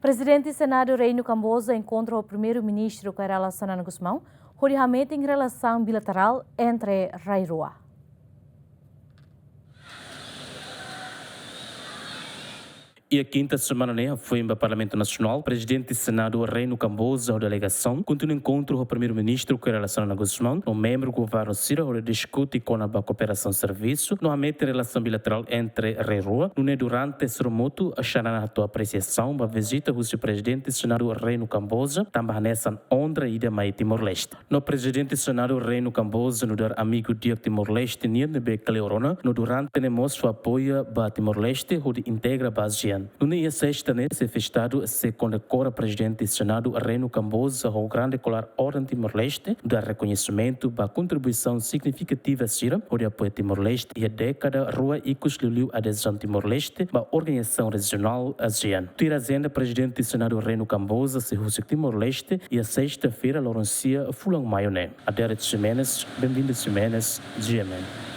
Prezidente Senadu Reinu Kamboja encontra o Primeiro-Ministru Rala Gusma, hodi hametin relasaun bilateral entre Rala. E a quinta semana foi em Parlamento Nacional, Presidente Senadu Reinu Kamboja, a delegação, continua o encontro com o Primeiro-Ministro Xanana Gusma, o membro do governo Sira, onde discute com a cooperação serviço, no hametin relação bilateral entre Rala. No durante esse remoto, a Xanana a apreciação, a visita do Presidente Senadu Reinu Kamboja, também nessa onda e de mais Timor-Leste. No Presidente Senadu Reinu Kamboja, no dar amigo de Timor-Leste, Nianebe Cleorona, no durante o apoio a Timor-Leste, onde integra a base. No dia 6 nesse festado se condecora o Presidente Senadu Reinu Kamboja ao grande colar Ordem Timor-Leste, do reconhecimento da contribuição significativa Sira, onde apoia Timor-Leste e a década rua e cusliu adesão Timor-Leste da Organização Regional ASEAN. Tirazenda Presidente Senadu Reinu Kamboja se russe Timor-Leste e a sexta-feira Laurencia Fulang Maioné. A Derek Ximenes, bem-vindo Ximenes, GMN.